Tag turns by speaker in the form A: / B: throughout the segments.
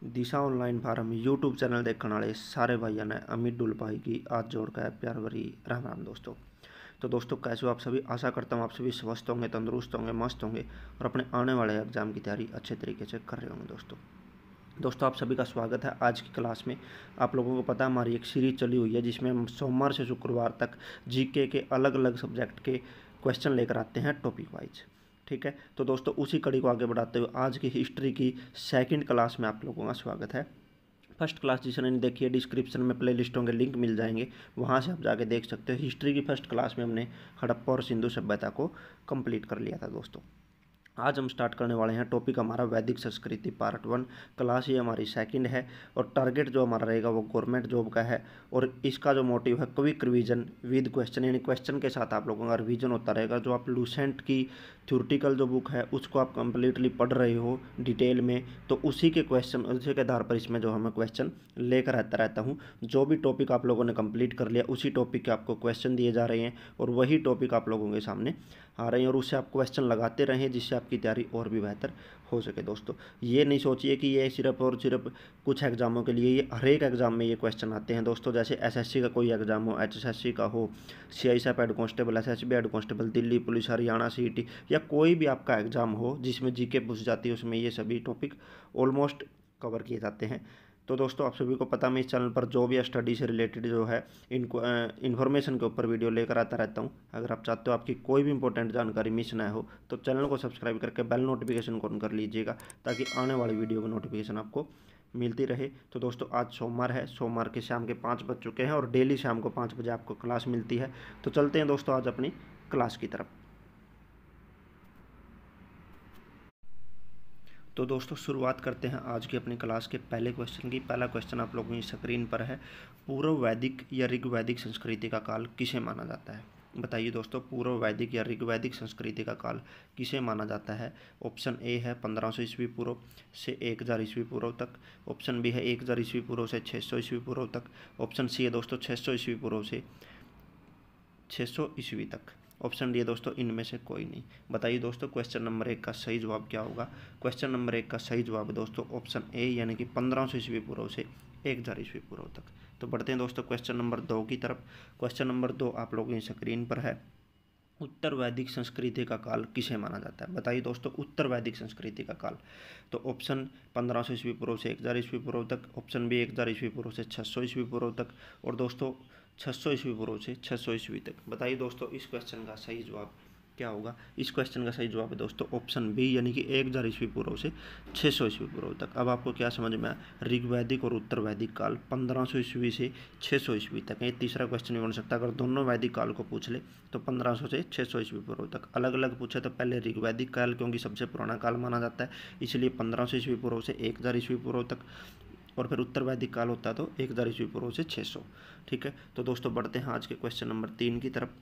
A: दिशा online form YouTube channel देखने वाले सारे भाइयों ने अमित डुल भाई की आज जोड़ का है प्यार भरी राम राम दोस्तों। तो दोस्तों कैसे हो आप सभी। आशा करता हूँ आप सभी स्वस्थ होंगे, तंदुरुस्त होंगे, मस्त होंगे और अपने आने वाले एग्जाम की तैयारी अच्छे तरीके से कर रहे होंगे। दोस्तों आप सभी का स्वागत है आज की क्लास में। आप लोगों को पता है हमारी एक सीरीज चली हुई है जिसमें हम सोमवार से शुक्रवार तक जीके के अलग अलग सब्जेक्ट के क्वेश्चन लेकर आते हैं टॉपिक वाइज। ठीक है, तो दोस्तों उसी कड़ी को आगे बढ़ाते हुए आज की हिस्ट्री की सेकंड क्लास में आप लोगों का स्वागत है। फर्स्ट क्लास जिसने नहीं देखी है डिस्क्रिप्शन में प्ले लिस्टों के लिंक मिल जाएंगे, वहाँ से आप जाके देख सकते हो। हिस्ट्री की फर्स्ट क्लास में हमने हड़प्पा और सिंधु सभ्यता को कंप्लीट कर लिया था दोस्तों। आज हम स्टार्ट करने वाले हैं टॉपिक हमारा वैदिक संस्कृति पार्ट 1। क्लास ये हमारी सेकंड है और टारगेट जो हमारा रहेगा वो गवर्नमेंट जॉब का है। और इसका जो मोटिव है क्विक रिवीजन विद क्वेश्चन, यानी क्वेश्चन के साथ आप लोगों का रिवीजन होता रहेगा। जो आप लूसेंट की थ्योरेटिकल जो बुक है उसको आप कंप्लीटली पढ़ रहे हो डिटेल में, तो उसी के क्वेश्चन उसी के आधार पर इसमें जो हमें क्वेश्चन लेकर आता रहता हूँ। जो भी टॉपिक आप लोगों ने कंप्लीट कर लिया उसी टॉपिक के आपको क्वेश्चन दिए जा रहे हैं और वही टॉपिक आप लोगों के सामने आ रहे हैं और उससे आप क्वेश्चन लगाते रहें जिससे आपकी तैयारी और भी बेहतर हो सके। दोस्तों ये नहीं सोचिए कि ये सिर्फ और सिर्फ कुछ एग्जामों के लिए, ये हर एक एग्जाम में ये क्वेश्चन आते हैं दोस्तों। जैसे एसएससी का कोई एग्जाम हो, एचएसएससी का हो, CISF head constable, SSB head constable, Delhi police, Haryana CET या कोई भी आपका एग्जाम हो जिसमें जीके पूछ जाती है, उसमें ये सभी टॉपिक ऑलमोस्ट कवर किए जाते हैं। तो दोस्तों आप सभी को पता, मैं इस चैनल पर जो भी स्टडी से रिलेटेड जो है इनको इन्फॉर्मेशन के ऊपर वीडियो लेकर आता रहता हूँ। अगर आप चाहते हो आपकी कोई भी इंपॉर्टेंट जानकारी मिस ना हो तो चैनल को सब्सक्राइब करके बेल नोटिफिकेशन को ऑन कर लीजिएगा ताकि आने वाली वीडियो की नोटिफिकेशन आपको मिलती रहे। तो दोस्तों आज सोमवार है, सोमवार के शाम के 5 बज चुके हैं और डेली शाम को 5 बजे आपको क्लास मिलती है। तो चलते हैं दोस्तों आज अपनी क्लास की तरफ। तो दोस्तों शुरुआत करते हैं आज की अपनी क्लास के पहले क्वेश्चन की। पहला क्वेश्चन आप लोगों की स्क्रीन पर है। पूर्व वैदिक या ऋग वैदिक संस्कृति का काल किसे माना जाता है? बताइए दोस्तों, पूर्व वैदिक या ऋग वैदिक संस्कृति का काल किसे माना जाता है? ऑप्शन ए है 1500 ईस्वी पूर्व से 1000 ईस्वी पूर्व तक। ऑप्शन बी है 1000 ईस्वी पूर्व से 600 ईस्वी पूर्व तक। ऑप्शन सी है दोस्तों 600 ईस्वी पूर्व से 600 ईस्वी तक। ऑप्शन डी है दोस्तों इनमें से कोई नहीं। बताइए दोस्तों क्वेश्चन नंबर 1 का सही जवाब क्या होगा? क्वेश्चन नंबर 1 का सही जवाब है दोस्तों ऑप्शन ए, यानी कि 1500 ईस्वी पूर्व से 1000 ईस्वी पूर्व तक। तो बढ़ते हैं दोस्तों क्वेश्चन नंबर 2 की तरफ। क्वेश्चन नंबर 2 आप लोगों की स्क्रीन पर है। उत्तर वैदिक संस्कृति का काल किसे माना जाता है? बताइए दोस्तों उत्तर वैदिक संस्कृति का काल। तो ऑप्शन 1500 ईस्वी पूर्व से 1000 ईस्वी पूर्व तक, ऑप्शन बी 1000 ईस्वी पूर्व से 600 ईस्वी पूर्व तक और दोस्तों 600 ईस्वी पूर्व से 600 ईस्वी तक। बताइए दोस्तों इस क्वेश्चन का सही जवाब क्या होगा? इस क्वेश्चन का सही जवाब है दोस्तों ऑप्शन बी, यानी कि 1000 ईस्वी पूर्व से 600 ईस्वी पूर्व तक। अब आपको क्या समझ में आया? ऋग्वैदिक और उत्तर वैदिक काल 1500 ईस्वी से 600 ईस्वी तक। ये तीसरा क्वेश्चन भी बन सकता है। अगर दोनों वैदिक काल को पूछ ले तो 1500 से 600 ईस्वी पूर्व तक। अलग अलग पूछे तो पहले ऋग्वैदिक काल क्योंकि सबसे पुराना काल माना जाता है, इसलिए 1500 ईस्वी पूर्व से 1000 ईस्वी पूर्व तक, और फिर उत्तर वैदिक काल होता है तो 1000 ईस्वी पूर्व से 600। ठीक है, तो दोस्तों बढ़ते हैं आज के क्वेश्चन नंबर 3 की तरफ।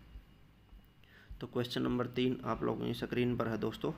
A: तो क्वेश्चन नंबर 3 आप लोगों की स्क्रीन पर है दोस्तों।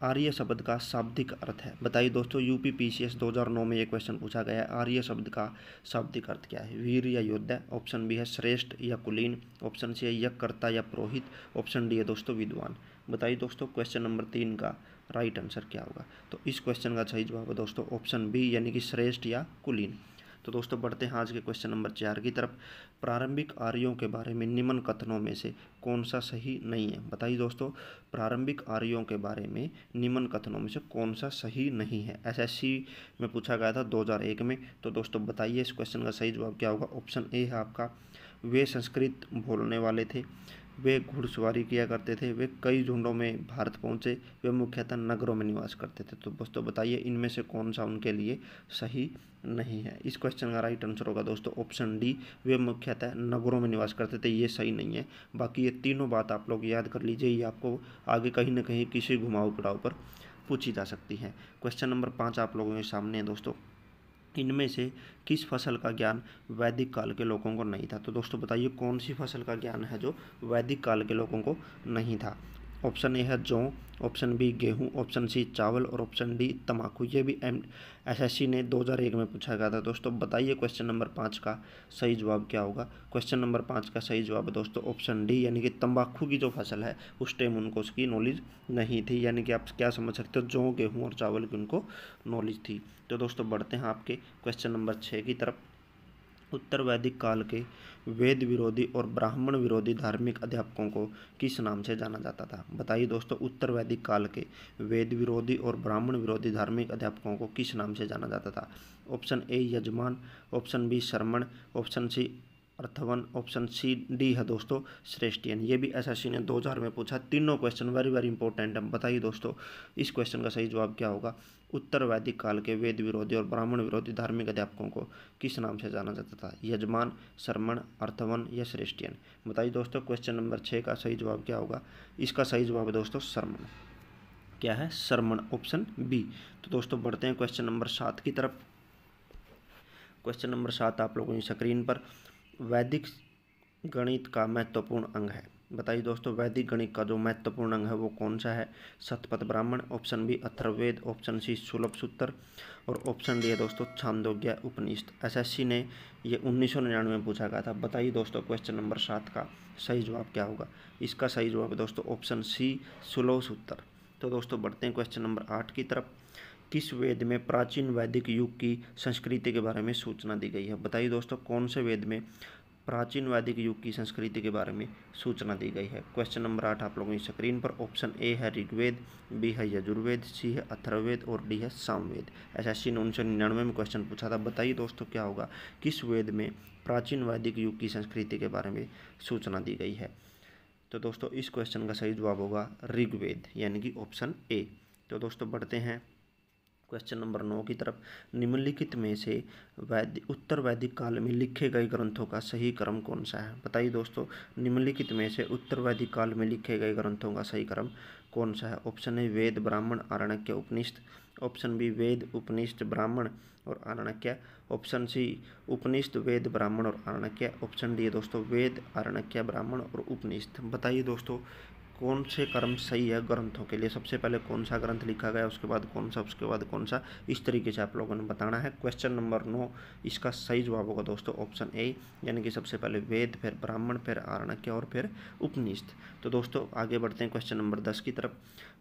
A: आर्य शब्द का शाब्दिक अर्थ है। बताइए दोस्तों यूपीपीसीएस 2009 में ये क्वेश्चन पूछा गया है। आर्य शब्द का शाब्दिक अर्थ क्या है? वीर या योद्धा। ऑप्शन बी है श्रेष्ठ या कुलीन। ऑप्शन सी है यज्ञकर्ता या पुरोहित। ऑप्शन डी है दोस्तों विद्वान। बताइए दोस्तों क्वेश्चन नंबर 3 का राइट आंसर क्या होगा? तो इस क्वेश्चन का सही जवाब है दोस्तों ऑप्शन बी, यानी कि श्रेष्ठ या कुलीन। तो दोस्तों बढ़ते हैं आज के क्वेश्चन नंबर 4 की तरफ। प्रारंभिक आर्यों के बारे में निम्न कथनों में से कौन सा सही नहीं है? बताइए दोस्तों प्रारंभिक आर्यों के बारे में निम्न कथनों में से कौन सा सही नहीं है? एसएससी में पूछा गया था 2001 में। तो दोस्तों बताइए इस क्वेश्चन का सही जवाब क्या होगा? ऑप्शन ए है आपका, वे संस्कृत बोलने वाले थे, वे घुड़सवारी किया करते थे, वे कई झुंडों में भारत पहुंचे, वे मुख्यतः नगरों में निवास करते थे। तो दोस्तों बताइए इनमें से कौन सा उनके लिए सही नहीं है? इस क्वेश्चन का राइट आंसर होगा दोस्तों ऑप्शन डी, वे मुख्यतः नगरों में निवास करते थे। ये सही नहीं है। बाकी ये तीनों बात आप लोग याद कर लीजिए, ये आपको आगे कहीं ना कहीं किसी घुमाव फिराव पर पूछी जा सकती है। क्वेश्चन नंबर 5 आप लोगों के सामने है दोस्तों। इनमें से किस फसल का ज्ञान वैदिक काल के लोगों को नहीं था? तो दोस्तों बताइए कौन सी फसल का ज्ञान है जो वैदिक काल के लोगों को नहीं था? ऑप्शन ए है जौ, ऑप्शन बी गेहूं, ऑप्शन सी चावल और ऑप्शन डी तंबाकू। ये भी एसएससी ने 2001 में पूछा गया था दोस्तों। बताइए क्वेश्चन नंबर 5 का सही जवाब क्या होगा। क्वेश्चन नंबर 5 का सही जवाब है दोस्तों ऑप्शन डी, यानी कि तंबाकू की जो फसल है उस टाइम उनको उसकी नॉलेज नहीं थी, यानी कि आप क्या समझ सकते हो, जौ गेहूँ और चावल की उनको नॉलेज थी। तो दोस्तों बढ़ते हैं आपके क्वेश्चन नंबर 6 की तरफ। उत्तर वैदिक काल के वेद विरोधी और ब्राह्मण विरोधी धार्मिक अध्यापकों को किस नाम से जाना जाता था। बताइए दोस्तों उत्तर वैदिक काल के वेद विरोधी और ब्राह्मण विरोधी धार्मिक अध्यापकों को किस नाम से जाना जाता था। ऑप्शन ए यजमान, ऑप्शन बी शरमण, ऑप्शन सी अर्थवन, ऑप्शन सी डी है दोस्तों श्रेष्ठियन। ये भी एसएससी ने 2000 में पूछा। तीनों क्वेश्चन वेरी वेरी इंपॉर्टेंट है। बताइए दोस्तों इस क्वेश्चन का सही जवाब क्या होगा। उत्तर वैदिक काल के वेद विरोधी और ब्राह्मण विरोधी धार्मिक अध्यापकों को किस नाम से जाना जाता था। यजमान, शरमण, अर्थवन या श्रेष्ठियन। बताइए दोस्तों क्वेश्चन नंबर 6 का सही जवाब क्या होगा। इसका सही जवाब है दोस्तों शरमण। क्या है, शरमण, ऑप्शन बी। तो दोस्तों बढ़ते हैं क्वेश्चन नंबर 7 की तरफ। क्वेश्चन नंबर 7 आप लोगों की स्क्रीन पर वैदिक गणित का महत्वपूर्ण अंग है। बताइए दोस्तों वैदिक गणित का जो महत्वपूर्ण अंग है वो कौन सा है। Shatapatha Brahmana, option B Atharvaveda, option C Sulba Sutra और ऑप्शन डी है दोस्तों छांदोग्य उपनिषद। एसएससी ने ये 1999 में पूछा गया था। बताइए दोस्तों क्वेश्चन नंबर 7 का सही जवाब क्या होगा। इसका सही जवाब है दोस्तों ऑप्शन सी सुलभ सूत्र। तो दोस्तों बढ़ते हैं क्वेश्चन नंबर 8 की तरफ। किस वेद में प्राचीन वैदिक युग की संस्कृति के बारे में सूचना दी गई है। बताइए दोस्तों कौन से वेद में प्राचीन वैदिक युग की संस्कृति के बारे में सूचना दी गई है। क्वेश्चन नंबर 8 आप लोगों की स्क्रीन पर। ऑप्शन ए है ऋग्वेद, बी है यजुर्वेद, सी है अथर्ववेद और डी है सामवेद। एसएससी ने 1999 में क्वेश्चन पूछा था। बताइए दोस्तों क्या होगा, किस वेद में प्राचीन वैदिक युग की संस्कृति के बारे में सूचना दी गई है। तो दोस्तों इस क्वेश्चन का सही जवाब होगा ऋग्वेद, यानी कि ऑप्शन ए। तो दोस्तों बढ़ते हैं क्वेश्चन नंबर 9 की तरफ। निम्नलिखित में से उत्तर वैदिक काल में लिखे गए ग्रंथों का सही क्रम कौन सा है। बताइए दोस्तों निम्नलिखित में से उत्तर वैदिक काल में लिखे गए ग्रंथों का सही क्रम कौन सा है। ऑप्शन ए वेद, ब्राह्मण, आरण्यक, उपनिषद, ऑप्शन बी वेद, उपनिषद, ब्राह्मण और आरण्यक, ऑप्शन सी उपनिषद, वेद, ब्राह्मण और आरण्यक, ऑप्शन डी दोस्तों वेद, आरण्यक, ब्राह्मण और उपनिषद। बताइए दोस्तों कौन से क्रम सही है ग्रंथों के लिए। सबसे पहले कौन सा ग्रंथ लिखा गया, उसके बाद कौन सा, उसके बाद कौन सा, इस तरीके से आप लोगों ने बताना है। क्वेश्चन नंबर 9 इसका सही जवाब होगा दोस्तों ऑप्शन ए, यानी कि सबसे पहले वेद, फिर ब्राह्मण, फिर आरण्यक और फिर उपनिषद। तो दोस्तों आगे बढ़ते हैं क्वेश्चन नंबर 10 की तरफ।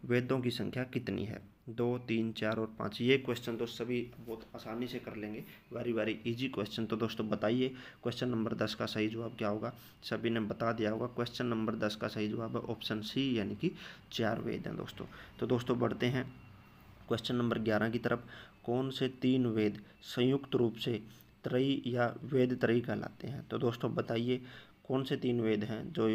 A: वेदों की संख्या कितनी है। 2, 3, 4 और 5। ये क्वेश्चन तो सभी बहुत आसानी से कर लेंगे, वेरी वेरी इजी क्वेश्चन। तो दोस्तों बताइए क्वेश्चन नंबर 10 का सही जवाब क्या होगा। सभी ने बता दिया होगा। क्वेश्चन नंबर 10 का सही जवाब है ऑप्शन सी, यानी कि 4 वेद हैं दोस्तों। तो दोस्तों बढ़ते हैं क्वेश्चन नंबर 11 की तरफ। कौन से 3 वेद संयुक्त रूप से त्रयी या वेद त्रयी कहलाते हैं। तो दोस्तों बताइए कौन से 3 वेद हैं जो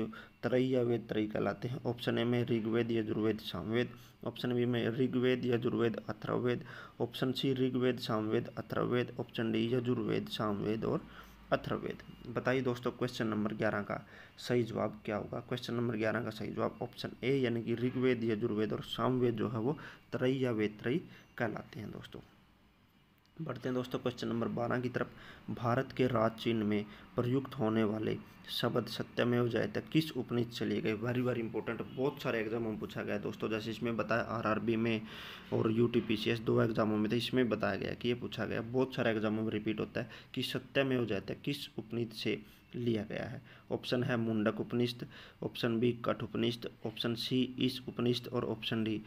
A: त्रयी या वेद त्रयी कहलाते हैं। ऑप्शन ए में ऋग्वेद, यजुर्वेद, सामवेद, ऑप्शन बी में Rigveda, Yajurveda, Atharvaveda, option C Rigveda, Samaveda, Atharvaveda, option D Yajurveda, Samaveda और अथर्ववेद। बताइए दोस्तों क्वेश्चन नंबर 11 का सही जवाब क्या होगा। क्वेश्चन नंबर 11 का सही जवाब ऑप्शन ए, यानी कि ऋग्वेद, यजुर्वेद और सामवेद जो है वो त्रयी या वेद त्रयी कहलाते हैं दोस्तों। बढ़ते हैं दोस्तों क्वेश्चन नंबर 12 की तरफ। भारत के राज चिन्ह में प्रयुक्त होने वाले शब्द सत्यमेव जयते किस उपनिषद से लिए गए। वेरी वेरी इंपॉर्टेंट, बहुत सारे एग्जामों में पूछा गया है दोस्तों। जैसे इसमें बताया आरआरबी में और यूटीपीसीएस 2 एग्जामों में थे, इसमें बताया गया कि ये पूछा गया, बहुत सारे एग्जामों में रिपीट होता है कि सत्यमेव जयते किस उपनिषद से लिया गया है। ऑप्शन है मुंडक उपनिषद, ऑप्शन बी कठ उपनिषद, ऑप्शन सी ईश उपनिषद और ऑप्शन डी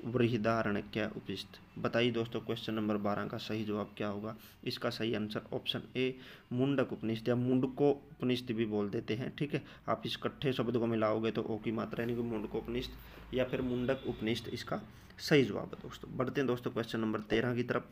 A: बृहदारण्यक उपनिषद। बताइए दोस्तों क्वेश्चन नंबर 12 का सही जवाब क्या होगा। इसका सही आंसर ऑप्शन ए मुंडक उपनिषद या मुंडको उपनिषद भी बोल देते हैं, ठीक है। आप इस इकट्ठे शब्द को मिलाओगे तो ओ की मात्रा यानी कि मुंडको उपनिषद या फिर मुंडक उपनिषद इसका सही जवाब है दोस्तों। बढ़ते हैं दोस्तों क्वेश्चन नंबर 13 की तरफ।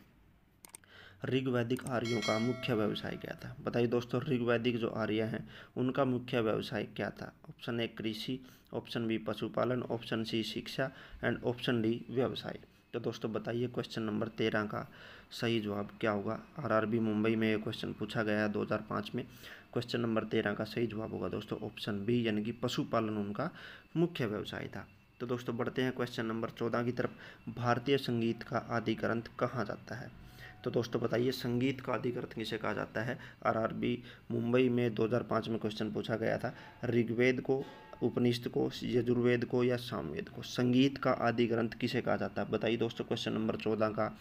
A: ऋग्वैदिक आर्यों का मुख्य व्यवसाय क्या था। बताइए दोस्तों ऋग्वैदिक जो आर्य हैं उनका मुख्य व्यवसाय क्या था। ऑप्शन ए कृषि, ऑप्शन बी पशुपालन, ऑप्शन सी शिक्षा एंड ऑप्शन डी व्यवसाय। तो दोस्तों बताइए क्वेश्चन नंबर 13 का सही जवाब क्या होगा। आरआरबी मुंबई में ये क्वेश्चन पूछा गया है 2005 में। क्वेश्चन नंबर 13 का सही जवाब होगा दोस्तों ऑप्शन बी, यानी कि पशुपालन उनका मुख्य व्यवसाय था। तो दोस्तों बढ़ते हैं क्वेश्चन नंबर 14 की तरफ। भारतीय संगीत का आदि ग्रंथ कहा जाता है। तो दोस्तों बताइए संगीत का आदि ग्रंथ किसे कहा जाता है। आरआरबी मुंबई में 2005 में क्वेश्चन पूछा गया था। ऋग्वेद को, उपनिषद को, यजुर्वेद को या सामवेद को। संगीत का आदि ग्रंथ किसे कहा जाता है? बताइए दोस्तों, क्वेश्चन नंबर 14 का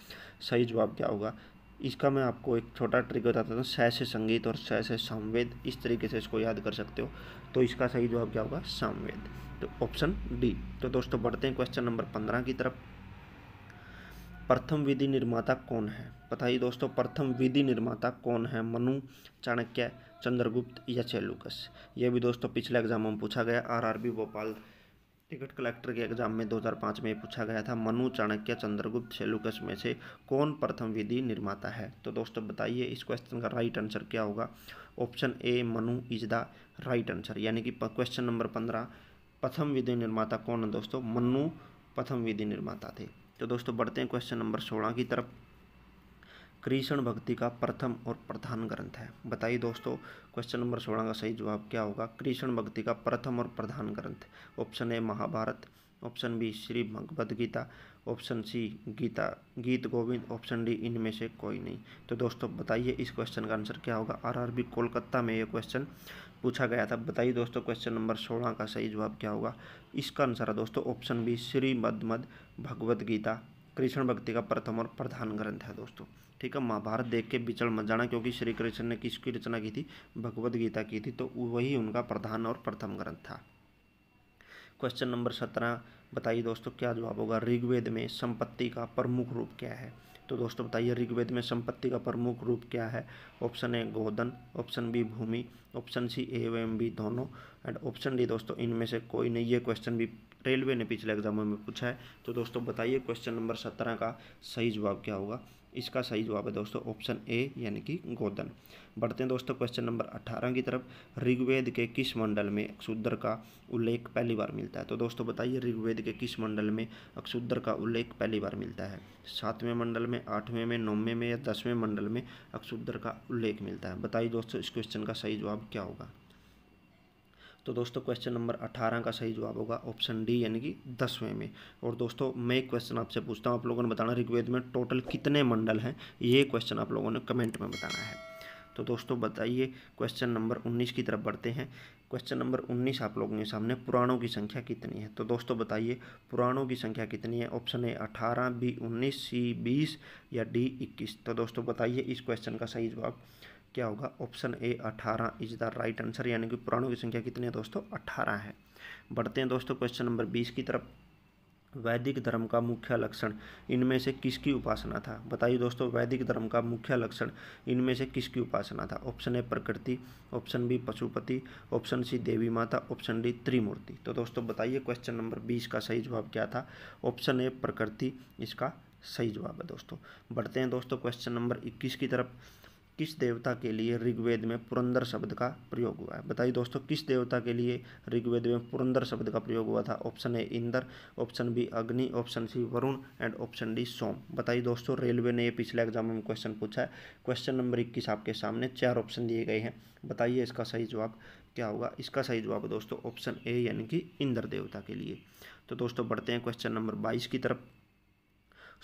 A: सही जवाब क्या होगा? इसका मैं आपको एक छोटा ट्रिक बताता हूँ। स से संगीत और स से सामवेद, इस तरीके से इसको याद कर सकते हो। तो इसका सही जवाब क्या होगा? सामवेद, तो ऑप्शन डी। तो दोस्तों बढ़ते हैं क्वेश्चन नंबर 15 की तरफ। प्रथम विधि निर्माता कौन है? बताइए दोस्तों, प्रथम विधि निर्माता कौन है? मनु, चाणक्य, चंद्रगुप्त या सेल्यूकस? ये भी दोस्तों पिछले एग्जाम में पूछा गया, आरआरबी भोपाल टिकट कलेक्टर के एग्जाम में 2005 में पूछा गया था। मनु, चाणक्य, चंद्रगुप्त, सेल्यूकस में से कौन प्रथम विधि निर्माता है? तो दोस्तों बताइए इस क्वेश्चन का राइट आंसर क्या होगा? Option A Manu is the right answer, यानी कि क्वेश्चन नंबर 15 प्रथम विधि निर्माता कौन है दोस्तों? मनु प्रथम विधि निर्माता थे। तो दोस्तों बढ़ते हैं क्वेश्चन नंबर 16 की तरफ। कृष्ण भक्ति का प्रथम और प्रधान ग्रंथ है। बताइए दोस्तों, क्वेश्चन नंबर 16 का सही जवाब क्या होगा? कृष्ण भक्ति का प्रथम और प्रधान ग्रंथ। Option A Mahabharata, option B Shri Bhagavad Gita, option C Gita Govinda, option D इनमें से कोई नहीं। तो दोस्तों बताइए इस क्वेश्चन का आंसर क्या होगा? आरआरबी कोलकाता में ये क्वेश्चन पूछा गया था। बताइए दोस्तों क्वेश्चन नंबर 16 का सही जवाब क्या होगा? इसका आंसर है दोस्तों ऑप्शन बी श्रीमद् भगवद गीता कृष्ण भक्ति का प्रथम और प्रधान ग्रंथ है दोस्तों। ठीक है, महाभारत देख के बिचड़ मत जाना, क्योंकि श्री कृष्ण ने किसकी रचना की थी? भगवद गीता की थी, तो वही उनका प्रधान और प्रथम ग्रंथ था। क्वेश्चन नंबर 17 बताइए दोस्तों क्या जवाब होगा? ऋग्वेद में संपत्ति का प्रमुख रूप क्या है? तो दोस्तों बताइए ऋग्वेद में संपत्ति का प्रमुख रूप क्या है? ऑप्शन ए गोधन, ऑप्शन बी भूमि, ऑप्शन सी ए एवं बी दोनों, एंड ऑप्शन डी दोस्तों इनमें से कोई नहीं। ये क्वेश्चन भी रेलवे ने पिछले एग्जामों में पूछा है। तो दोस्तों बताइए क्वेश्चन नंबर 17 का सही जवाब क्या होगा? इसका सही जवाब है दोस्तों ऑप्शन ए, यानी कि गोधन। बढ़ते हैं दोस्तों क्वेश्चन नंबर 18 की तरफ। ऋग्वेद के किस मंडल में अक्षुद्र का उल्लेख पहली बार मिलता है? तो दोस्तों बताइए ऋग्वेद के किस मंडल में अक्षुद्र का उल्लेख पहली बार मिलता है? 7वें मंडल में, 8वें में, 9वें में या 10वें मंडल में अक्षुद्र का उल्लेख मिलता है? बताइए दोस्तों इस क्वेश्चन का सही जवाब क्या होगा? तो दोस्तों क्वेश्चन नंबर 18 का सही जवाब होगा ऑप्शन डी, यानी कि 10वें में। और दोस्तों मैं एक क्वेश्चन आपसे पूछता हूँ, आप लोगों ने बताना ऋग्वेद में टोटल कितने मंडल हैं? ये क्वेश्चन आप लोगों ने कमेंट में बताना है। तो दोस्तों बताइए क्वेश्चन नंबर 19 की तरफ बढ़ते हैं। क्वेश्चन नंबर 19 आप लोगों के सामने पुराणों की संख्या कितनी है? तो दोस्तों बताइए पुराणों की संख्या कितनी है? ऑप्शन ए 18, बी 19, सी 20 या डी 21। तो दोस्तों बताइए इस क्वेश्चन का सही जवाब क्या होगा? Option A 18 is the right answer, यानी कि पुराणों की संख्या कितनी है दोस्तों? 18 है। बढ़ते हैं दोस्तों क्वेश्चन नंबर 20 की तरफ। वैदिक धर्म का मुख्य लक्षण इनमें से किसकी उपासना था? बताइए दोस्तों वैदिक धर्म का मुख्य लक्षण इनमें से किसकी उपासना था? ऑप्शन ए प्रकृति, option B Pashupati, option C देवी माता, ऑप्शन डी त्रिमूर्ति। तो दोस्तों बताइए क्वेश्चन नंबर 20 का सही जवाब क्या था? ऑप्शन ए प्रकृति इसका सही जवाब है दोस्तों। बढ़ते हैं दोस्तों क्वेश्चन नंबर 21 की तरफ। किस देवता के लिए ऋग्वेद में पुरंदर शब्द का प्रयोग हुआ है? बताइए दोस्तों किस देवता के लिए ऋग्वेद में पुरंदर शब्द का प्रयोग हुआ था? Option A Indra, option B Agni, option C Varuna and option D Soma. बताइए दोस्तों रेलवे ने ये पिछले एग्जाम में क्वेश्चन पूछा है। क्वेश्चन नंबर 21 आपके सामने 4 ऑप्शन दिए गए हैं। बताइए इसका सही जवाब क्या होगा? इसका सही जवाब है दोस्तों ऑप्शन ए, यानी कि इंद्र देवता के लिए। तो दोस्तों बढ़ते हैं क्वेश्चन नंबर 22 की तरफ।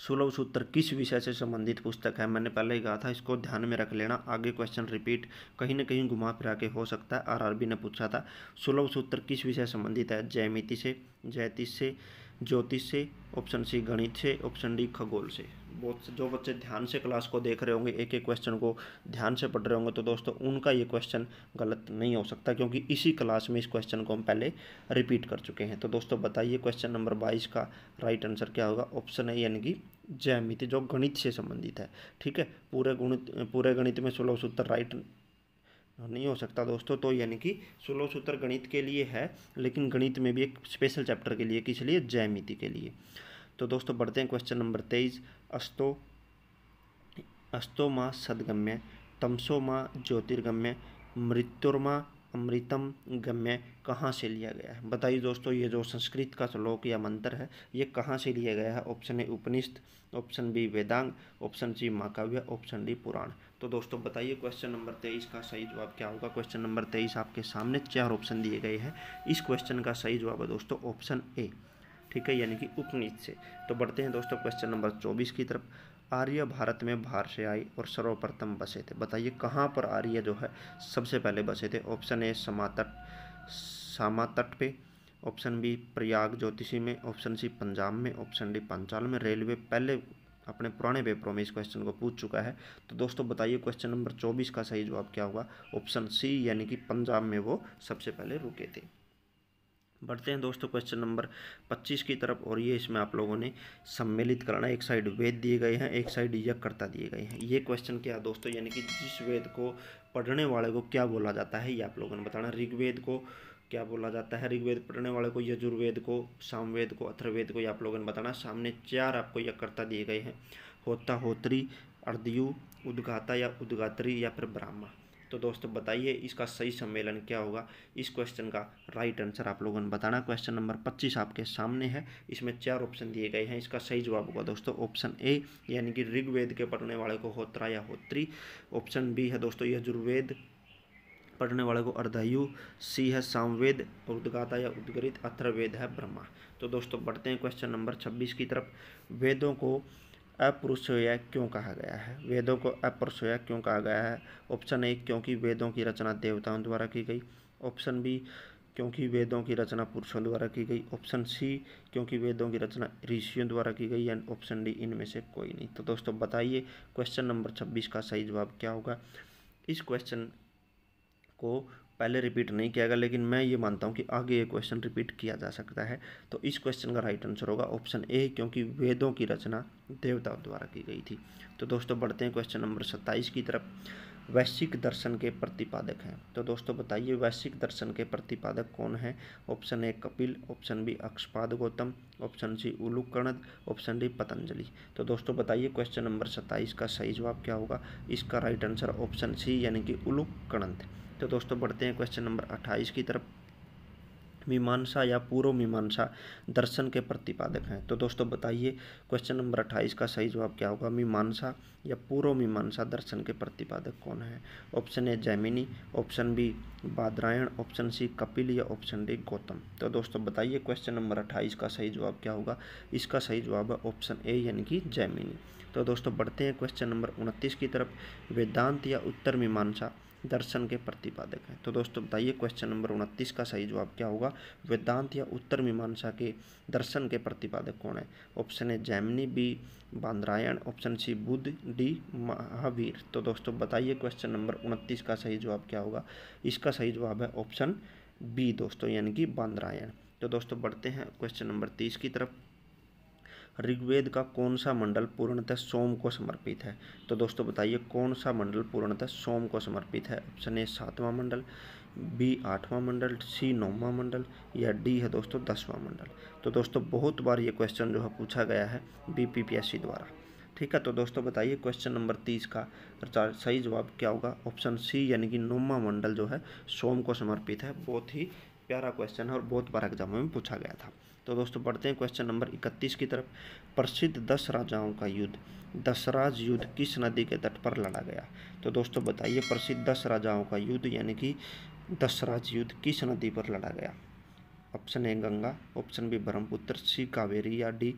A: सुलभ सूत्र किस विषय से संबंधित पुस्तक है? मैंने पहले ही कहा था, इसको ध्यान में रख लेना, आगे क्वेश्चन रिपीट कहीं ना कहीं घुमा फिरा के हो सकता है। आरआरबी ने पूछा था सुलभ सूत्र किस विषय से संबंधित है? ज्यामिति से, ज्योतिष से, ज्योतिष से, ऑप्शन सी गणित से, ऑप्शन डी खगोल से। बहुत जो बच्चे ध्यान से क्लास को देख रहे होंगे, एक एक क्वेश्चन को ध्यान से पढ़ रहे होंगे, तो दोस्तों उनका ये क्वेश्चन गलत नहीं हो सकता, क्योंकि इसी क्लास में इस क्वेश्चन को हम पहले रिपीट कर चुके हैं। तो दोस्तों बताइए क्वेश्चन नंबर 22 का राइट आंसर क्या होगा? ऑप्शन है, यानी कि ज्यामिति, जो गणित से संबंधित है। ठीक है, पूरे गणित में सुलभ सूत्र राइट नहीं हो सकता दोस्तों, तो यानी कि सुलभ सूत्र गणित के लिए है, लेकिन गणित में भी एक स्पेशल चैप्टर के लिए, किस लिए? ज्यामिति के लिए। तो दोस्तों बढ़ते हैं क्वेश्चन नंबर 23। अस्तो माँ सदगम्य, तमसो माँ ज्योतिर्गम्य, मृत्युर्मा अमृतम गम्य कहाँ से लिया गया है? बताइए दोस्तों ये जो संस्कृत का श्लोक या मंत्र है ये कहाँ से लिया गया है? Option A Upanishad, option B Vedanga, option C महाकाव्य, ऑप्शन डी पुराण। तो दोस्तों बताइए क्वेश्चन नंबर 23 का सही जवाब क्या होगा? क्वेश्चन नंबर 23 आपके सामने 4 ऑप्शन दिए गए हैं। इस क्वेश्चन का सही जवाब है दोस्तों ऑप्शन ए, ठीक है, यानी कि उपनिषद से। तो बढ़ते हैं दोस्तों क्वेश्चन नंबर 24 की तरफ। आर्य भारत में बाहर से आए और सर्वप्रथम बसे थे। बताइए कहाँ पर आर्य जो है सबसे पहले बसे थे? ऑप्शन ए समातट, सामा तट पे, ऑप्शन बी प्रयाग ज्योतिषी में, ऑप्शन सी पंजाब में, ऑप्शन डी पांचाल में। रेलवे पहले अपने पुराने पेपरों में इस क्वेश्चन को पूछ चुका है। तो दोस्तों बताइए क्वेश्चन नंबर 24 का सही जवाब क्या होगा? ऑप्शन सी यानी कि पंजाब में वो सबसे पहले रुके थे। बढ़ते हैं दोस्तों क्वेश्चन नंबर 25 की तरफ, और ये इसमें आप लोगों ने सम्मिलित करना है। एक साइड वेद दिए गए हैं, एक साइड यज्ञकर्ता दिए गए हैं। ये क्वेश्चन क्या है दोस्तों, यानी कि जिस वेद को पढ़ने वाले को क्या बोला जाता है, ये आप लोगों ने बताना। ऋग्वेद को क्या बोला जाता है, ऋग्वेद पढ़ने वाले को, यजुर्वेद को, सामवेद को, अथर्ववेद को, ये आप लोगों ने बताना। सामने 4 आपको यज्ञकर्ता दिए गए हैं, होता, होत्री, अर्धयु, उद्गाता या उद्गात्री या फिर ब्राह्मा। तो दोस्तों बताइए इसका सही सम्मेलन क्या होगा? इस क्वेश्चन का राइट आंसर आप लोगों ने बताना। क्वेश्चन नंबर 25 आपके सामने है, इसमें 4 ऑप्शन दिए गए हैं। इसका सही जवाब होगा दोस्तों ऑप्शन ए, यानी कि ऋग्वेद के पढ़ने वाले को होत्रा या होत्री। ऑप्शन बी है दोस्तों यजुर्वेद पढ़ने वाले को अर्धयु, सी है सामवेद, उद्गाता या उद्गृत, अथर्ववेद है ब्रह्मा। तो दोस्तों बढ़ते हैं क्वेश्चन नंबर 26 की तरफ। वेदों को अपुरुषोय क्यों कहा गया है? वेदों को अपुरुषोय क्यों कहा गया है? ऑप्शन ए क्योंकि वेदों की रचना देवताओं द्वारा की गई, ऑप्शन बी क्योंकि वेदों की रचना पुरुषों द्वारा की गई, ऑप्शन सी क्योंकि वेदों की रचना ऋषियों द्वारा की गई, एंड ऑप्शन डी इनमें से कोई नहीं। तो दोस्तों बताइए क्वेश्चन नंबर 26 का सही जवाब क्या होगा? इस क्वेश्चन को पहले रिपीट नहीं किया गया, लेकिन मैं ये मानता हूँ कि आगे ये क्वेश्चन रिपीट किया जा सकता है। तो इस क्वेश्चन का राइट आंसर होगा ऑप्शन ए, क्योंकि वेदों की रचना देवताओं द्वारा की गई थी। तो दोस्तों बढ़ते हैं क्वेश्चन नंबर 27 की तरफ। वैश्विक दर्शन के प्रतिपादक हैं। तो दोस्तों बताइए वैश्विक दर्शन के प्रतिपादक कौन है? Option A Kapil, option B Akshapada Gautam, option C Ulukanad, option D Patanjali. तो दोस्तों बताइए क्वेश्चन नंबर 27 का सही जवाब क्या होगा? इसका राइट आंसर ऑप्शन सी यानी कि उलूकनद। तो दोस्तों बढ़ते हैं क्वेश्चन नंबर 28 की तरफ। मीमांसा या पूर्व मीमांसा दर्शन के प्रतिपादक हैं। तो दोस्तों बताइए क्वेश्चन नंबर 28 का सही जवाब क्या होगा? मीमांसा या पूर्व मीमांसा दर्शन के प्रतिपादक कौन है? Option A Jaimini, option B Badarayana, option C Kapil या ऑप्शन डी गौतम। तो दोस्तों बताइए क्वेश्चन नंबर 28 का सही जवाब क्या होगा? इसका सही जवाब है ऑप्शन ए यानी कि जैमिनी। तो दोस्तों बढ़ते हैं क्वेश्चन नंबर 29 की तरफ। वेदांत या उत्तर मीमांसा दर्शन के प्रतिपादक हैं। तो दोस्तों बताइए क्वेश्चन नंबर 29 का सही जवाब क्या होगा? वेदांत या उत्तर मीमांसा के दर्शन के प्रतिपादक कौन है? Option A Jaimini, B Badarayana, option C Buddha, D Mahavir. तो दोस्तों बताइए क्वेश्चन नंबर 29 का सही जवाब क्या होगा? इसका सही जवाब है ऑप्शन बी दोस्तों यानी कि बादरायण। तो दोस्तों बढ़ते हैं क्वेश्चन नंबर 30 की तरफ। ऋग्वेद का कौन सा मंडल पूर्णतः सोम को समर्पित है? तो दोस्तों बताइए कौन सा मंडल पूर्णतः सोम को समर्पित है? ऑप्शन ए 7वां मंडल, बी 8वां मंडल, सी 9वां मंडल या डी है दोस्तों 10वां मंडल। तो दोस्तों बहुत बार ये क्वेश्चन जो है पूछा गया है बीपीपीएससी द्वारा। ठीक है, तो दोस्तों बताइए क्वेश्चन नंबर 30 का सही जवाब क्या होगा? ऑप्शन सी यानी कि 9वां मंडल जो है सोम को समर्पित है। बहुत ही प्यारा क्वेश्चन है और बहुत बार एग्जाम में पूछा गया था। तो दोस्तों बढ़ते हैं क्वेश्चन नंबर 31 की तरफ। प्रसिद्ध 10 राजाओं का युद्ध, दशराज युद्ध किस नदी के तट पर लड़ा गया? तो दोस्तों बताइए प्रसिद्ध 10 राजाओं का युद्ध यानी कि दशराज युद्ध किस नदी पर लड़ा गया? Option A Ganga, option B Brahmaputra, C Kaveri या डी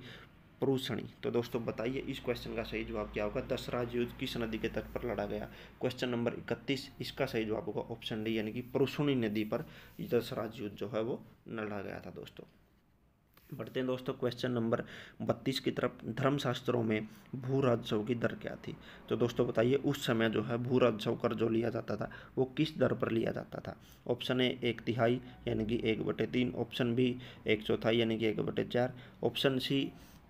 A: परुषणी। तो दोस्तों बताइए इस क्वेश्चन का सही जवाब क्या होगा? दशराज युद्ध किस नदी के तट पर लड़ा गया? क्वेश्चन नंबर 31, इसका सही जवाब होगा ऑप्शन डी यानी कि परुषणी नदी पर दशराज युद्ध जो है वो लड़ा गया था दोस्तों। बढ़ते हैं दोस्तों क्वेश्चन नंबर 32 की तरफ। धर्मशास्त्रों में भू राजस्व की दर क्या थी? तो दोस्तों बताइए उस समय जो है भू राजस्व कर जो लिया जाता था वो किस दर पर लिया जाता था? ऑप्शन ए 1/3 यानी कि 1/3, ऑप्शन बी 1/4 यानी कि 1/4, ऑप्शन सी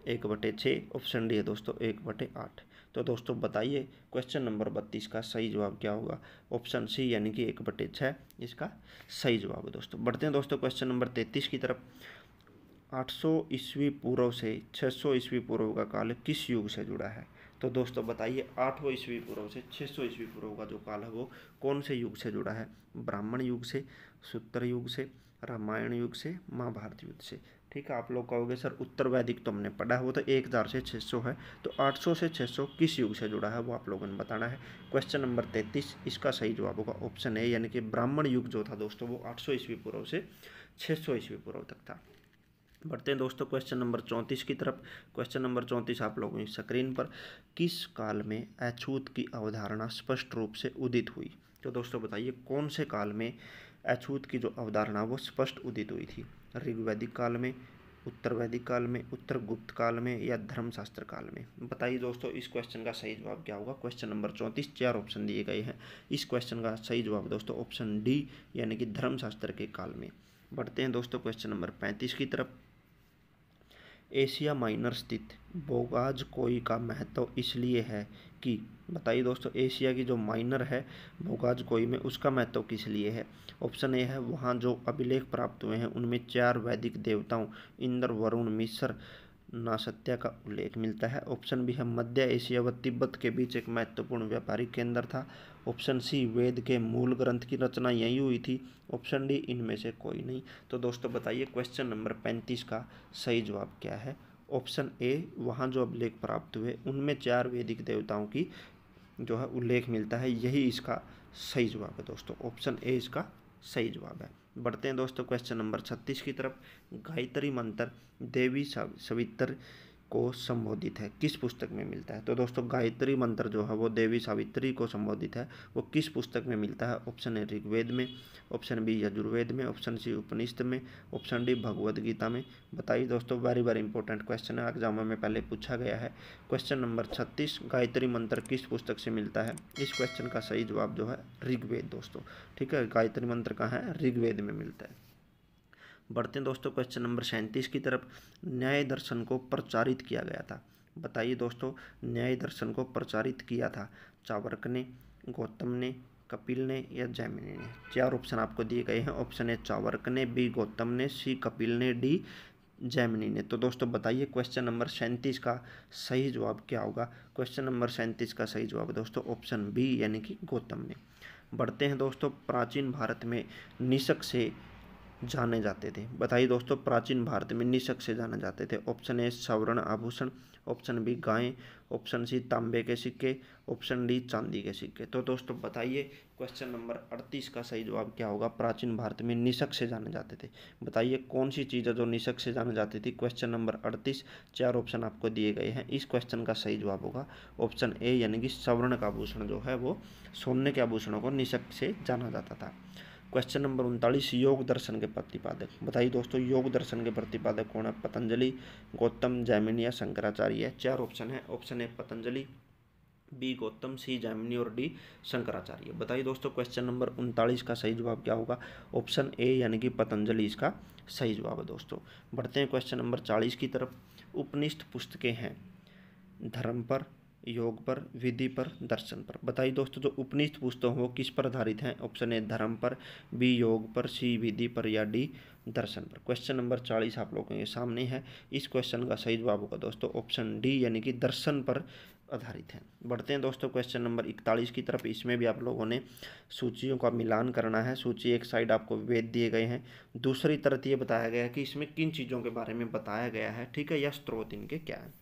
A: 1/6, ऑप्शन डी है दोस्तों 1/8। तो दोस्तों बताइए क्वेश्चन नंबर 32 का सही जवाब क्या होगा? ऑप्शन सी यानी कि 1/6 इसका सही जवाब है दोस्तों। बढ़ते हैं दोस्तों क्वेश्चन नंबर 33 की तरफ। 800 ईस्वी पूर्व से 600 ईस्वी पूर्व का काल किस युग से जुड़ा है? तो दोस्तों बताइए 800 ईस्वी पूर्व से 600 ईस्वी पूर्व का जो काल है वो कौन से युग से जुड़ा है? ब्राह्मण युग से, सूत्र युग से, रामायण युग से, महाभारत युग से। ठीक है, आप लोग कहोगे सर उत्तर वैदिक तो हमने पढ़ा है, वो तो 1000 से 600 है, तो 800 से 600 किस युग से जुड़ा है वो आप लोगों ने बताना है। क्वेश्चन नंबर 33, इसका सही जवाब होगा ऑप्शन ए यानी कि ब्राह्मण युग जो था दोस्तों वो 800 ईस्वी पूर्व से 600 ईस्वी पूर्व तक था। बढ़ते हैं दोस्तों क्वेश्चन नंबर 34 की तरफ। क्वेश्चन नंबर 34 आप लोगों की स्क्रीन पर। किस काल में अछूत की अवधारणा स्पष्ट रूप से उदित हुई? तो दोस्तों बताइए कौन से काल में अछूत की जो अवधारणा वो स्पष्ट उदित हुई थी? ऋग्वैदिक काल में, उत्तर वैदिक काल में, उत्तर गुप्त काल में या धर्मशास्त्र काल में? बताइए दोस्तों इस क्वेश्चन का सही जवाब क्या होगा। क्वेश्चन नंबर 34, 4 ऑप्शन दिए गए हैं। इस क्वेश्चन का सही जवाब दोस्तों ऑप्शन डी यानी कि धर्मशास्त्र के काल में। बढ़ते हैं दोस्तों क्वेश्चन नंबर 35 की तरफ। एशिया माइनर स्थित बोगाजकोई का महत्व इसलिए है कि, बताइए दोस्तों एशिया की जो माइनर है बोगाजकोई में, उसका महत्व किस लिए है? ऑप्शन ए है वहाँ जो अभिलेख प्राप्त हुए हैं उनमें 4 वैदिक देवताओं इंद्र, वरुण, मिस्र, नासत्या का उल्लेख मिलता है। ऑप्शन बी है मध्य एशिया व तिब्बत के बीच एक महत्वपूर्ण व्यापारिक केंद्र था। ऑप्शन सी वेद के मूल ग्रंथ की रचना यहीं हुई थी। ऑप्शन डी इनमें से कोई नहीं। तो दोस्तों बताइए क्वेश्चन नंबर 35 का सही जवाब क्या है। ऑप्शन ए वहाँ जो अभिलेख प्राप्त हुए उनमें 4 वैदिक देवताओं की जो है उल्लेख मिलता है, यही इसका सही जवाब है दोस्तों। ऑप्शन ए इसका सही जवाब है। बढ़ते हैं दोस्तों क्वेश्चन नंबर 36 की तरफ। गायत्री मंत्र देवी सवित्र को संबोधित है, किस पुस्तक में मिलता है? तो दोस्तों गायत्री मंत्र जो है वो देवी सावित्री को संबोधित है, वो किस पुस्तक में मिलता है? ऑप्शन ए ऋग्वेद में, ऑप्शन बी यजुर्वेद में, ऑप्शन सी उपनिषद में, ऑप्शन डी भगवद गीता में। बताइए दोस्तों वेरी वेरी इंपॉर्टेंट क्वेश्चन है, एग्जाम में पहले पूछा गया है। क्वेश्चन नंबर 36, गायत्री मंत्र किस पुस्तक से मिलता है? इस क्वेश्चन का सही जवाब जो है ऋग्वेद दोस्तों। ठीक है, गायत्री मंत्र कहाँ है? ऋग्वेद में मिलता है। बढ़ते हैं दोस्तों क्वेश्चन नंबर 37 की तरफ। न्याय दर्शन को प्रचारित किया गया था। बताइए दोस्तों न्याय दर्शन को प्रचारित किया था चाणक्य ने, गौतम ने, कपिल ने या जैमिनी ने? 4 ऑप्शन आपको दिए गए हैं। ऑप्शन ए चाणक्य ने, बी गौतम ने, सी कपिल ने, डी जैमिनी ने। तो दोस्तों बताइए क्वेश्चन नंबर 37 का सही जवाब क्या होगा। क्वेश्चन नंबर 37 का सही जवाब दोस्तों ऑप्शन बी यानी कि गौतम ने। बढ़ते हैं दोस्तों, प्राचीन भारत में निषक से जाने जाते थे। बताइए दोस्तों प्राचीन भारत में निषक से जाने जाते थे। ऑप्शन ए स्वर्ण आभूषण, ऑप्शन बी गायें, ऑप्शन सी तांबे के सिक्के, ऑप्शन डी चांदी के सिक्के। तो दोस्तों बताइए क्वेश्चन नंबर 38 का सही जवाब क्या होगा। प्राचीन भारत में निषक से जाने जाते थे, बताइए कौन सी चीज़ है जो निषक से जाने जाती थी। क्वेश्चन नंबर 38, 4 ऑप्शन आपको दिए गए हैं। इस क्वेश्चन का सही जवाब होगा ऑप्शन ए यानी कि स्वर्ण का आभूषण जो है वो सोने के आभूषणों को निषक से जाना जाता था। क्वेश्चन नंबर 39, योग दर्शन के प्रतिपादक। बताइए दोस्तों योग दर्शन के प्रतिपादक कौन है? पतंजलि, गौतम, जैमिनी या शंकराचार्य है? 4 ऑप्शन है। Option A Patanjali, B Gautam, C Jaimini और डी शंकराचार्य। बताइए दोस्तों क्वेश्चन नंबर 39 का सही जवाब क्या होगा। ऑप्शन ए यानी कि पतंजलि इसका सही जवाब है दोस्तों। बढ़ते हैं क्वेश्चन नंबर 40 की तरफ। उपनिषद पुस्तकें हैं धर्म पर, योग पर, विधि पर, दर्शन पर। बताइए दोस्तों जो उपनिषद पुस्तक वो किस पर आधारित हैं? ऑप्शन ए धर्म पर, बी योग पर, सी विधि पर या डी दर्शन पर। क्वेश्चन नंबर 40 आप लोगों के सामने है। इस क्वेश्चन का सही जवाब होगा दोस्तों ऑप्शन डी यानी कि दर्शन पर आधारित है। बढ़ते हैं दोस्तों क्वेश्चन नंबर 41 की तरफ। इसमें भी आप लोगों ने सूचियों का मिलान करना है। सूची एक साइड आपको वेद दिए गए हैं, दूसरी तरफ ये बताया गया है कि इसमें किन चीज़ों के बारे में बताया गया है। ठीक है, या स्त्रोत इनके क्या है।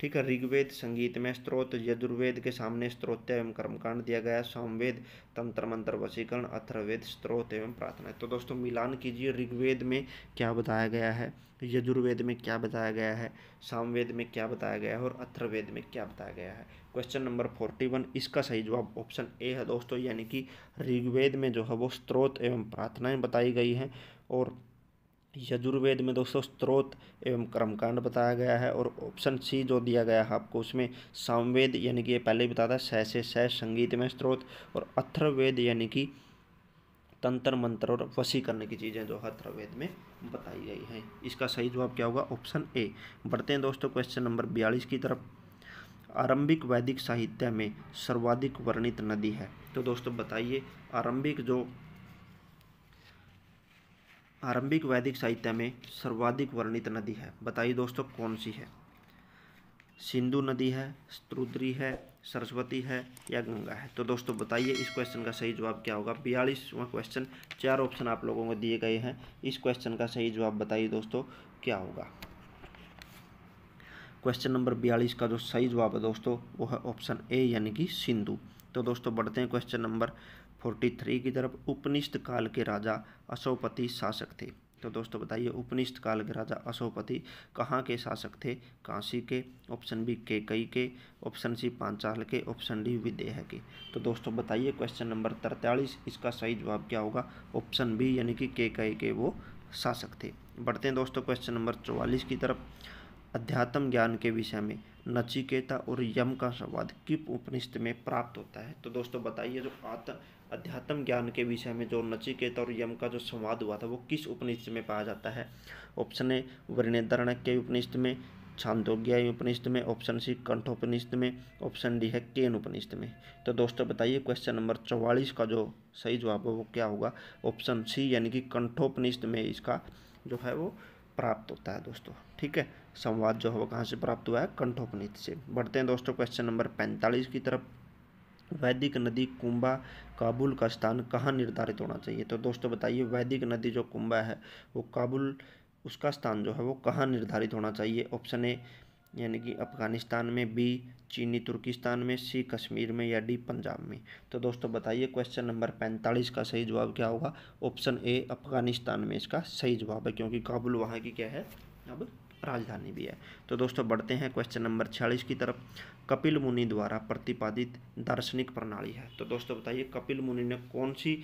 A: ठीक है, ऋग्वेद संगीत में स्त्रोत, यजुर्वेद के सामने स्त्रोत एवं कर्मकांड दिया गया है, सामवेद तंत्र मंत्र वशीकरण, अथर्ववेद स्त्रोत एवं प्रार्थना। तो दोस्तों मिलान कीजिए, ऋग्वेद में क्या बताया गया है, यजुर्वेद में क्या बताया गया है, सामवेद में क्या बताया गया है और अथर्ववेद में क्या बताया गया है। क्वेश्चन नंबर 41, इसका सही जवाब ऑप्शन ए है दोस्तों, यानी कि ऋग्वेद में जो है वो स्त्रोत एवं प्रार्थनाएं बताई गई हैं और यजुर्वेद में दोस्तों स्त्रोत एवं कर्मकांड बताया गया है। और ऑप्शन सी जो दिया गया है आपको उसमें सामवेद यानी कि ये पहले ही बताता है सह से सह संगीत में स्त्रोत, और अथर्ववेद यानी कि तंत्र मंत्र और वशी करने की चीज़ें जो अथर्ववेद में बताई गई हैं। इसका सही जवाब क्या होगा ऑप्शन ए। बढ़ते हैं दोस्तों क्वेश्चन नंबर 42 की तरफ। आरंभिक वैदिक साहित्य में सर्वाधिक वर्णित नदी है। तो दोस्तों बताइए आरंभिक वैदिक साहित्य में सर्वाधिक वर्णित नदी है, बताइए दोस्तों कौन सी है। सिंधु नदी है, स्त्रुद्री है, सरस्वती है या गंगा है। तो दोस्तों बताइए इस क्वेश्चन का सही जवाब क्या होगा। 42वां क्वेश्चन, 4 ऑप्शन आप लोगों को दिए गए हैं। इस क्वेश्चन का सही जवाब बताइए दोस्तों क्या होगा। क्वेश्चन नंबर 42 का जो सही जवाब है दोस्तों वो है ऑप्शन ए यानी कि सिंधु। तो दोस्तों बढ़ते हैं क्वेश्चन नंबर 43 की तरफ। उपनिषद काल के राजा अशोपति शासक थे। तो दोस्तों बताइए उपनिषद काल के राजा अशोकपति कहाँ के शासक थे? काशी के, ऑप्शन बी केकई के, ऑप्शन सी पांचाल के, ऑप्शन डी विदेह के। तो दोस्तों बताइए क्वेश्चन नंबर 43 इसका सही जवाब क्या होगा? ऑप्शन बी यानी कि केकई के वो शासक थे। बढ़ते हैं दोस्तों क्वेश्चन नंबर 44 की तरफ। अध्यात्म ज्ञान के विषय में नचिकेता और यम का संवाद किस उपनिषद में प्राप्त होता है? तो दोस्तों बताइए जो अध्यात्म ज्ञान के विषय में जो नचिकेता और यम का जो संवाद हुआ था वो किस उपनिषद में पाया जाता है? ऑप्शन ए बृहदारण्यक उपनिषद में, छांदोग्य उपनिषद में, ऑप्शन सी कंठोपनिषद में, ऑप्शन डी है केन उपनिषद में। तो दोस्तों बताइए क्वेश्चन नंबर 44 का जो सही जवाब है वो क्या होगा? ऑप्शन सी यानी कि कंठोपनिषद में इसका जो है वो प्राप्त होता है दोस्तों। ठीक है, संवाद जो है वो कहाँ से प्राप्त हुआ है? कंठोपनिषद से। बढ़ते हैं दोस्तों क्वेश्चन नंबर 45 की तरफ। वैदिक नदी कुंभा काबुल का स्थान कहाँ निर्धारित होना चाहिए? तो दोस्तों बताइए वैदिक नदी जो कुंभा है वो काबुल, उसका स्थान जो है वो कहाँ निर्धारित होना चाहिए? ऑप्शन ए यानी कि अफगानिस्तान में, बी चीनी तुर्किस्तान में, सी कश्मीर में, या डी पंजाब में। तो दोस्तों बताइए क्वेश्चन नंबर 45 का सही जवाब क्या होगा? ऑप्शन ए अफगानिस्तान में इसका सही जवाब है, क्योंकि काबुल वहाँ की क्या है अब राजधानी भी है। तो दोस्तों बढ़ते हैं क्वेश्चन नंबर 46 की तरफ। कपिल मुनि द्वारा प्रतिपादित दार्शनिक प्रणाली है। तो दोस्तों बताइए कपिल मुनि ने कौन सी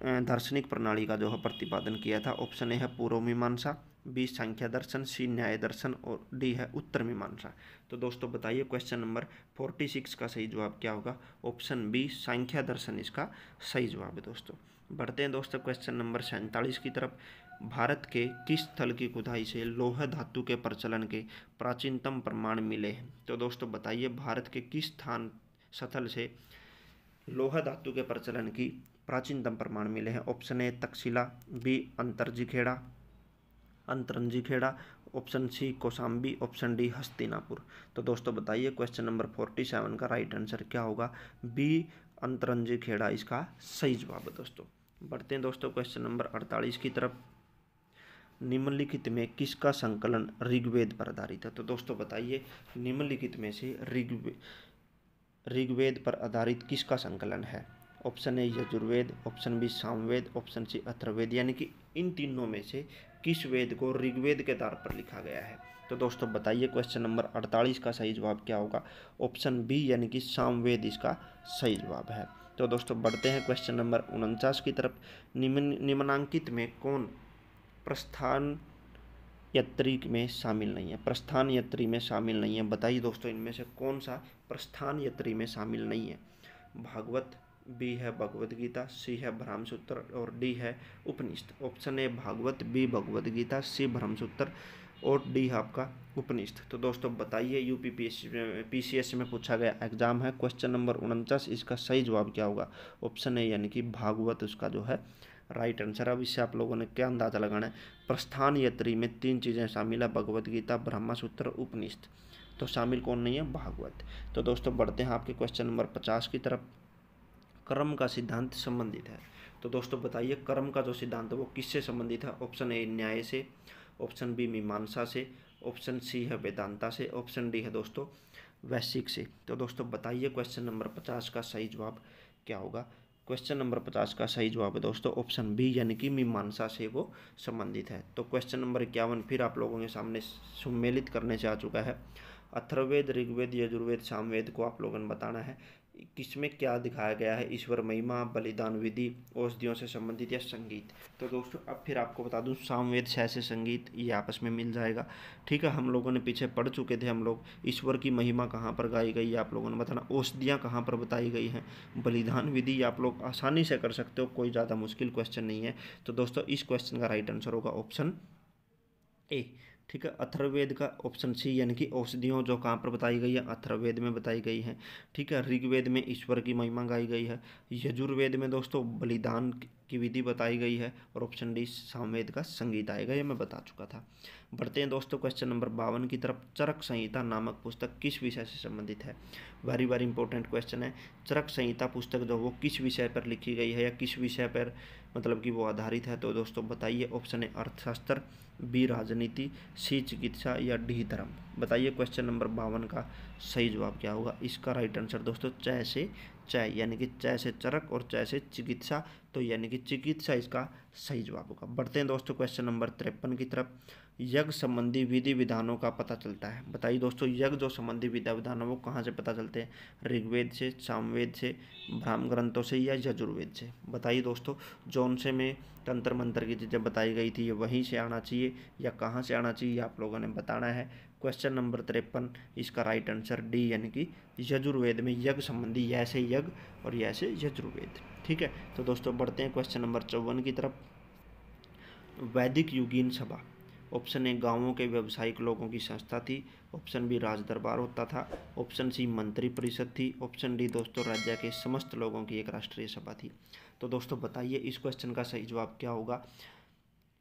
A: दार्शनिक प्रणाली का जो है प्रतिपादन किया था? ऑप्शन ए है पूर्व मीमांसा, बी सांख्य दर्शन, सी न्याय दर्शन और डी है उत्तर मीमांसा। तो दोस्तों बताइए क्वेश्चन नंबर 46 का सही जवाब क्या होगा? ऑप्शन बी सांख्य दर्शन इसका सही जवाब है दोस्तों। बढ़ते हैं दोस्तों क्वेश्चन नंबर 47 की तरफ। भारत के किस स्थल की खुदाई से लौह धातु के प्रचलन के प्राचीनतम प्रमाण मिले हैं? तो दोस्तों बताइए भारत के किस स्थल से लौह धातु के प्रचलन की प्राचीनतम प्रमाण मिले हैं? Option A Taxila, B Atranji Khera, option C Kaushambi, option D Hastinapur. तो दोस्तों बताइए क्वेश्चन नंबर 47 का राइट आंसर क्या होगा? बी अंतरंजी खेड़ा इसका सही जवाब है दोस्तों। बढ़ते हैं दोस्तों क्वेश्चन नंबर 48 की तरफ। निम्नलिखित में किसका संकलन ऋग्वेद पर आधारित है? तो दोस्तों बताइए निम्नलिखित में से ऋग्वेद पर आधारित किसका संकलन है? Option A Yajurveda, option B Samaveda, option C Atharvaveda. यानी कि इन तीनों में से किस वेद को ऋग्वेद के आधार पर लिखा गया है? तो दोस्तों बताइए क्वेश्चन नंबर 48 का सही जवाब क्या होगा? ऑप्शन बी यानी कि सामवेद इसका सही जवाब है। तो दोस्तों बढ़ते हैं क्वेश्चन नंबर 49 की तरफ। निम्नांकित में कौन प्रस्थान यात्री में शामिल नहीं है? प्रस्थान यात्री में शामिल नहीं है, बताइए दोस्तों इनमें से कौन सा प्रस्थान यात्री में शामिल नहीं है? भागवत, बी है भगवद गीता, सी है ब्रह्मसूत्र और डी है Upanishad. Option A Bhagavata, B Bhagavad Gita, C Brahmasutra और डी है आपका उपनिषद। तो दोस्तों बताइए यूपी पीसीएस में पूछा गया एग्जाम है क्वेश्चन नंबर 49, इसका सही जवाब क्या होगा? ऑप्शन ए यानी कि भागवत उसका जो है राइट आंसर। अब इससे आप लोगों ने क्या अंदाजा लगाना है? प्रस्थान यात्री में 3 चीज़ें शामिल है, भगवद गीता, ब्रह्मसूत्र, उपनिषद। तो शामिल कौन नहीं है? भागवत। तो दोस्तों बढ़ते हैं आपके क्वेश्चन नंबर 50 की तरफ। कर्म का सिद्धांत संबंधित है। तो दोस्तों बताइए कर्म का जो सिद्धांत है वो किससे संबंधित है? ऑप्शन ए न्याय से, ऑप्शन बी मीमांसा से, ऑप्शन सी है वेदांता से, ऑप्शन डी है दोस्तों वैश्विक से। तो दोस्तों बताइए क्वेश्चन नंबर 50 का सही जवाब क्या होगा? क्वेश्चन नंबर 50 का सही जवाब है दोस्तों ऑप्शन बी यानी कि मीमांसा से वो संबंधित है। तो क्वेश्चन नंबर 51 फिर आप लोगों के सामने सम्मिलित करने से आ चुका है। अथर्ववेद, ऋग्वेद, यजुर्वेद, सामवेद को आप लोगों ने बताना है किसमें क्या दिखाया गया है? ईश्वर महिमा, बलिदान विधि, औषधियों से संबंधित या संगीत। तो दोस्तों अब फिर आपको बता दूं सामवेद से संगीत ये आपस में मिल जाएगा। ठीक है, हम लोगों ने पीछे पढ़ चुके थे हम लोग ईश्वर की महिमा कहाँ पर गाई गई है आप लोगों ने बताना, औषधियाँ कहाँ पर बताई गई हैं, बलिदान विधि आप लोग आसानी से कर सकते हो, कोई ज़्यादा मुश्किल क्वेश्चन नहीं है। तो दोस्तों इस क्वेश्चन का राइट आंसर होगा ऑप्शन ए। ठीक है, अथर्ववेद का ऑप्शन सी यानी कि औषधियों जो कहाँ पर बताई गई है? अथर्ववेद में बताई गई है। ठीक है, ऋग्वेद में ईश्वर की महिमा गाई गई है, यजुर्वेद में दोस्तों बलिदान की विधि बताई गई है और ऑप्शन डी सामवेद का संगीत आएगा, ये मैं बता चुका था। बढ़ते हैं दोस्तों क्वेश्चन नंबर 52 की तरफ। चरक संहिता नामक पुस्तक किस विषय से संबंधित है? वेरी वेरी इंपॉर्टेंट क्वेश्चन है। चरक संहिता पुस्तक जो वो किस विषय पर लिखी गई है या किस विषय पर मतलब कि वो आधारित है? तो दोस्तों बताइए ऑप्शन ए अर्थशास्त्र, बी राजनीति, सी चिकित्सा या डी धर्म। बताइए क्वेश्चन नंबर 52 का सही जवाब क्या होगा? इसका राइट आंसर दोस्तों च से च, यानी कि च से चरक और च से चिकित्सा, तो यानी कि चिकित्सा इसका सही जवाब होगा। बढ़ते हैं दोस्तों क्वेश्चन नंबर 53 की तरफ। यज्ञ संबंधी विधि विधानों का पता चलता है। बताइए दोस्तों, यज्ञ जो संबंधी विधि विधान है वो कहाँ से पता चलते हैं? ऋग्वेद से, सामवेद से, ब्राह्मण ग्रंथों से या यजुर्वेद से? बताइए दोस्तों, जौन से में तंत्र मंत्र की चीज़ें बताई गई थी ये वहीं से आना चाहिए या कहाँ से आना चाहिए, आप लोगों ने बताना है। क्वेश्चन नंबर 53 इसका राइट आंसर डी, यानी कि यजुर्वेद में यज्ञ संबंधी य से यज्ञ और य से यजुर्वेद। ठीक है, तो दोस्तों बढ़ते हैं क्वेश्चन नंबर 54 की तरफ। वैदिक युगीन सभा, ऑप्शन ए गांवों के व्यावसायिक लोगों की संस्था थी, ऑप्शन बी राज दरबार होता था, ऑप्शन सी मंत्री परिषद थी, ऑप्शन डी दोस्तों राज्य के समस्त लोगों की एक राष्ट्रीय सभा थी। तो दोस्तों बताइए इस क्वेश्चन का सही जवाब क्या होगा।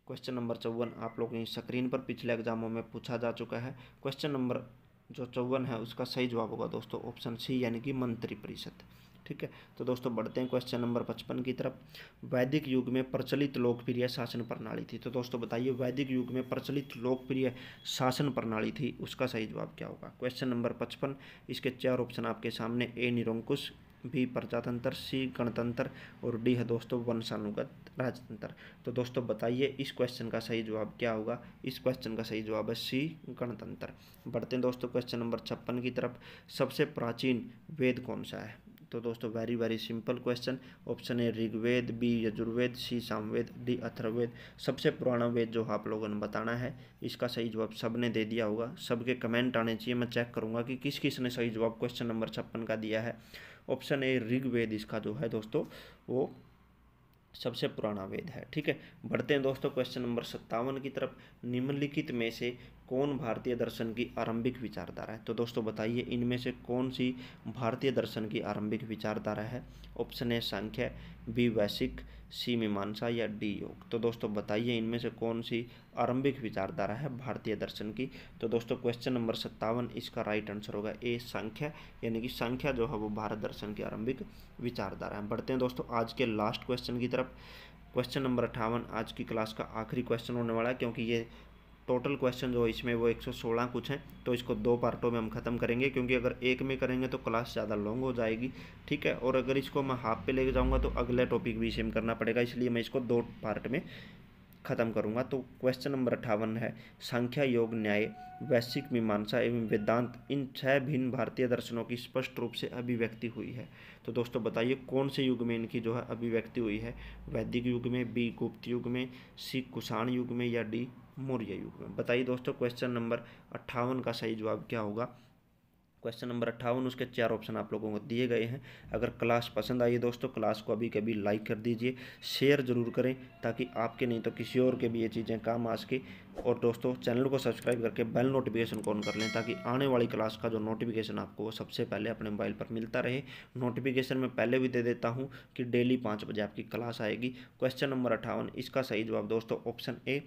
A: क्वेश्चन नंबर 54 आप लोगों की स्क्रीन पर पिछले एग्जामों में पूछा जा चुका है। क्वेश्चन नंबर जो 54 है उसका सही जवाब होगा दोस्तों ऑप्शन सी, यानी कि मंत्री परिषद। ठीक है, तो दोस्तों बढ़ते हैं क्वेश्चन नंबर 55 की तरफ। वैदिक युग में प्रचलित लोकप्रिय शासन प्रणाली थी। तो दोस्तों बताइए वैदिक युग में प्रचलित लोकप्रिय शासन प्रणाली थी, उसका सही जवाब क्या होगा। क्वेश्चन नंबर 55, इसके 4 ऑप्शन आपके सामने, ए निरंकुश, बी प्रजातंत्र, सी गणतंत्र और डी है दोस्तों वंशानुगत राजतंत्र। तो दोस्तों बताइए इस क्वेश्चन का सही जवाब क्या होगा। इस क्वेश्चन का सही जवाब है सी गणतंत्र। बढ़ते हैं दोस्तों क्वेश्चन नंबर 56 की तरफ। सबसे प्राचीन वेद कौन सा है? तो दोस्तों very very simple question, option A Rigveda, B Yajurveda, C Samaveda, D Atharvaveda. सबसे पुराना वेद जो आप लोगों ने बताना है, इसका सही जवाब सबने दे दिया होगा। सबके कमेंट आने चाहिए, मैं चेक करूंगा कि किस किस ने सही जवाब क्वेश्चन नंबर 56 का दिया है। ऑप्शन ए ऋग्वेद इसका जो है दोस्तों वो सबसे पुराना वेद है। ठीक है, बढ़ते हैं दोस्तों क्वेश्चन नंबर 57 की तरफ। निम्नलिखित में से कौन भारतीय दर्शन की आरंभिक विचारधारा है? तो दोस्तों बताइए इनमें से कौन सी भारतीय दर्शन की आरंभिक विचारधारा है। ऑप्शन ए सांख्य, बी वैशिक, सी मीमांसा या डी योग। तो दोस्तों बताइए इनमें से कौन सी आरंभिक विचारधारा है भारतीय दर्शन की। तो दोस्तों क्वेश्चन नंबर 57 इसका राइट आंसर होगा ए सांख्य, यानी कि सांख्य जो है वो भारत दर्शन की आरंभिक विचारधारा है। बढ़ते हैं दोस्तों आज के लास्ट क्वेश्चन की तरफ। क्वेश्चन नंबर 58 आज की क्लास का आखिरी क्वेश्चन होने वाला है, क्योंकि ये टोटल क्वेश्चन जो इसमें वो 116 कुछ हैं, तो इसको 2 पार्टों में हम खत्म करेंगे, क्योंकि अगर एक में करेंगे तो क्लास ज़्यादा लॉन्ग हो जाएगी। ठीक है, और अगर इसको मैं हाफ पे लेके जाऊंगा तो अगले टॉपिक भी सेम करना पड़ेगा, इसलिए मैं इसको 2 पार्ट में खत्म करूंगा। तो क्वेश्चन नंबर 58 है, सांख्य, योग, न्याय, वैश्विक मीमांसा एवं वेदांत, इन 6 भिन्न भारतीय दर्शनों की स्पष्ट रूप से अभिव्यक्ति हुई है। तो दोस्तों बताइए कौन से युग में इनकी जो है अभिव्यक्ति हुई है। वैदिक युग में, बी गुप्त युग में, सी कुषाण युग में या डी मौर्य युग में। बताइए दोस्तों क्वेश्चन नंबर 58 का सही जवाब क्या होगा। क्वेश्चन नंबर 58 उसके 4 ऑप्शन आप लोगों को दिए गए हैं। अगर क्लास पसंद आई दोस्तों, क्लास को अभी कभी लाइक कर दीजिए, शेयर ज़रूर करें, ताकि आपके नहीं तो किसी और के भी ये चीज़ें काम आ सके। और दोस्तों चैनल को सब्सक्राइब करके बेल नोटिफिकेशन को ऑन कर लें, ताकि आने वाली क्लास का जो नोटिफिकेशन आपको वो सबसे पहले अपने मोबाइल पर मिलता रहे। नोटिफिकेशन में पहले भी दे देता हूँ कि डेली 5 बजे आपकी क्लास आएगी। क्वेश्चन नंबर 58 इसका सही जवाब दोस्तों ऑप्शन ए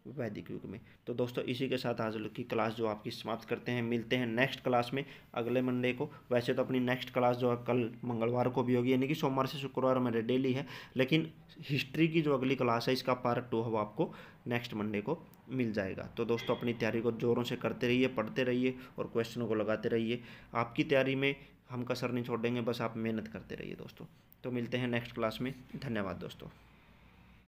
A: वैदिक युग में। तो दोस्तों इसी के साथ आज की क्लास जो आपकी समाप्त करते हैं। मिलते हैं नेक्स्ट क्लास में अगले मंडे को। वैसे तो अपनी नेक्स्ट क्लास जो है कल मंगलवार को भी होगी, यानी कि सोमवार से शुक्रवार मेरे डेली है, लेकिन हिस्ट्री की जो अगली क्लास है इसका पार्ट 2 है वो आपको नेक्स्ट मंडे को मिल जाएगा। तो दोस्तों अपनी तैयारी को ज़ोरों से करते रहिए, पढ़ते रहिए और क्वेश्चनों को लगाते रहिए। आपकी तैयारी में हम कसर नहीं छोड़ेंगे, बस आप मेहनत करते रहिए दोस्तों। तो मिलते हैं नेक्स्ट क्लास में। धन्यवाद दोस्तों।